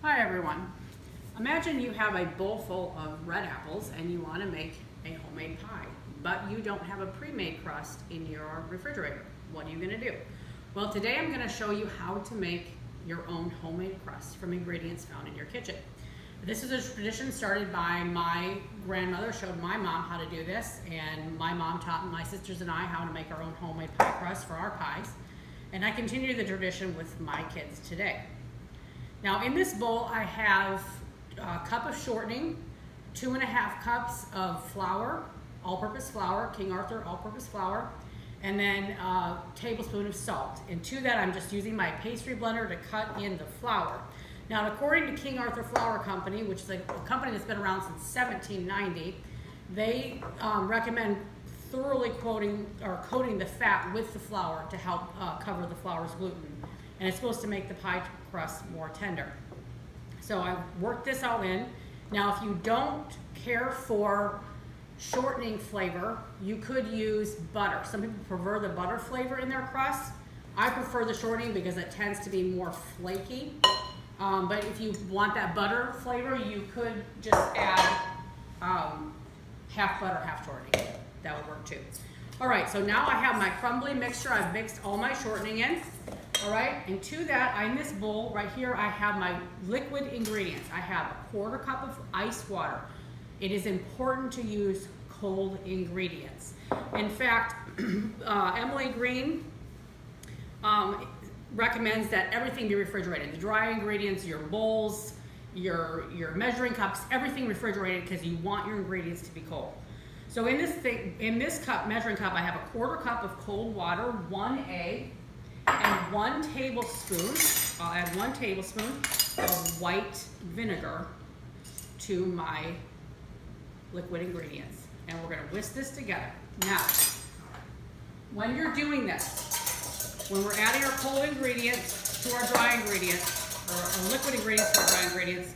Hi everyone. Imagine you have a bowl full of red apples and you want to make a homemade pie, but you don't have a pre-made crust in your refrigerator. What are you going to do? Well, today I'm going to show you how to make your own homemade crust from ingredients found in your kitchen. This is a tradition started by my grandmother, showed my mom how to do this, and my mom taught my sisters and I how to make our own homemade pie crust for our pies. And I continue the tradition with my kids today. Now in this bowl I have a cup of shortening, 2.5 cups of flour, all-purpose flour, King Arthur all-purpose flour, and then a tablespoon of salt. And to that I'm just using my pastry blender to cut in the flour. Now according to King Arthur Flour Company, which is a company that's been around since 1790, they recommend thoroughly coating the fat with the flour to help cover the flour's gluten. And it's supposed to make the pie crust more tender. So I've worked this all in. Now if you don't care for shortening flavor, you could use butter. Some people prefer the butter flavor in their crust. I prefer the shortening because it tends to be more flaky. But if you want that butter flavor, you could just add half butter, half shortening. That would work too. All right, so now I have my crumbly mixture. I've mixed all my shortening in. All right, and to that, in this bowl right here, I have my liquid ingredients. I have a 1/4 cup of ice water. It is important to use cold ingredients. In fact, Emily Green recommends that everything be refrigerated. The dry ingredients, your bowls, your measuring cups, everything refrigerated because you want your ingredients to be cold. So in this measuring cup, I have a 1/4 cup of cold water, 1 egg, and 1 tablespoon, I'll add 1 tablespoon of white vinegar to my liquid ingredients. And we're going to whisk this together. Now, when you're doing this, when we're adding our cold ingredients to our dry ingredients, or our liquid ingredients to our dry ingredients,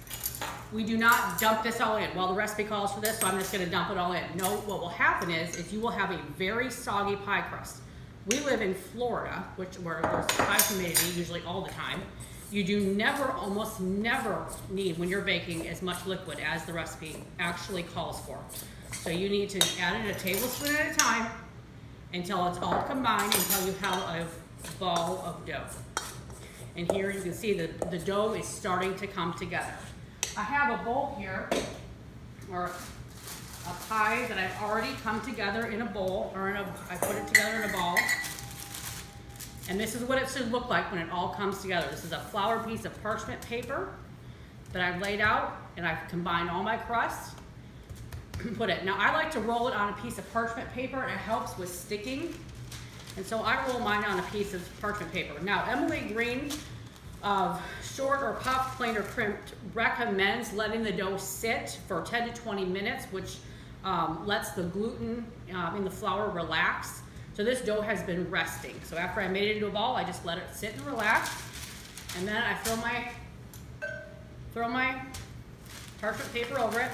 we do not dump this all in. Well, the recipe calls for this, so I'm just going to dump it all in. No, what will happen is you will have a very soggy pie crust. We live in Florida, where there's high humidity, usually all the time. You do almost never need, when you're baking, as much liquid as the recipe actually calls for. So you need to add it a tablespoon at a time until it's all combined, until you have a ball of dough. And here you can see the dough is starting to come together. I have a bowl here, or a pie that I've already come together in a bowl, I put it together in a ball. And this is what it should look like when it all comes together. This is a flour piece of parchment paper that I've laid out, and I've combined all my crust. Now I like to roll it on a piece of parchment paper, and it helps with sticking. And so I roll mine on a piece of parchment paper. Now Emily Green of Short or Puffed, Plain or Crimped recommends letting the dough sit for 10 to 20 minutes, which lets the gluten in the flour relax. So this dough has been resting. So after I made it into a ball, I just let it sit and relax. And then I throw my parchment paper over it.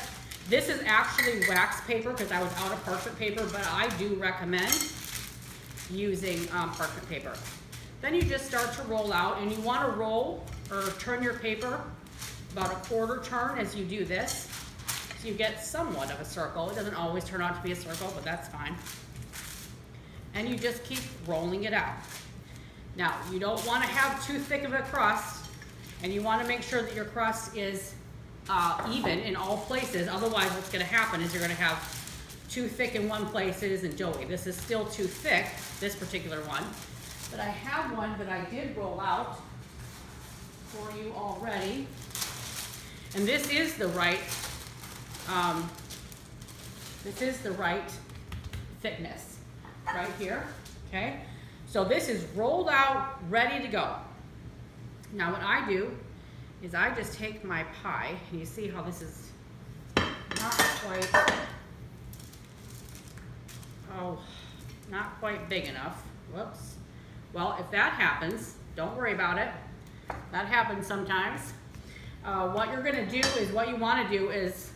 This is actually wax paper because I was out of parchment paper, but I do recommend using parchment paper. Then you just start to roll out, and you want to roll or turn your paper about a 1/4 turn as you do this. So you get somewhat of a circle. It doesn't always turn out to be a circle, but that's fine. And you just keep rolling it out. Now, you don't want to have too thick of a crust, and you want to make sure that your crust is even in all places. Otherwise, what's going to happen is you're going to have too thick in one place, it isn't doughy. This is still too thick, this particular one. But I have one that I did roll out for you already. And this is the right thickness right here, okay? So this is rolled out, ready to go. Now what I do is I just take my pie, and you see how this is not quite big enough. Whoops. Well, if that happens, don't worry about it. That happens sometimes. What you're gonna do is, what you wanna do is,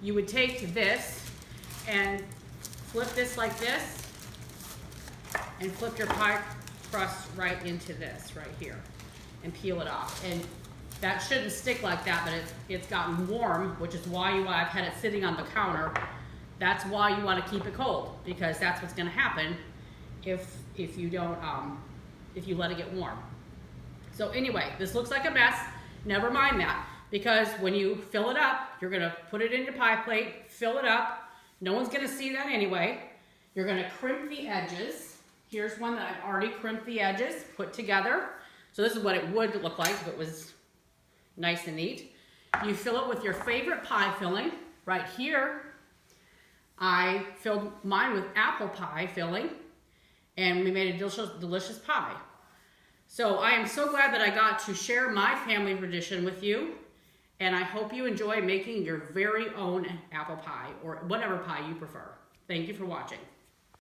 you would take this and flip this like this, and flip your pie crust right into this right here, and peel it off. And that shouldn't stick like that, but it's gotten warm, which is why I've had it sitting on the counter. That's why you want to keep it cold, because that's what's going to happen if you don't if you let it get warm. So anyway, this looks like a mess. Never mind that, because when you fill it up, you're going to put it in your pie plate, fill it up. No one's going to see that anyway. You're going to crimp the edges. Here's one that I've already crimped the edges, put together. So this is what it would look like if it was nice and neat. You fill it with your favorite pie filling. Right here, I filled mine with apple pie filling, and we made a delicious pie. So I am so glad that I got to share my family tradition with you, and I hope you enjoy making your very own apple pie or whatever pie you prefer. Thank you for watching.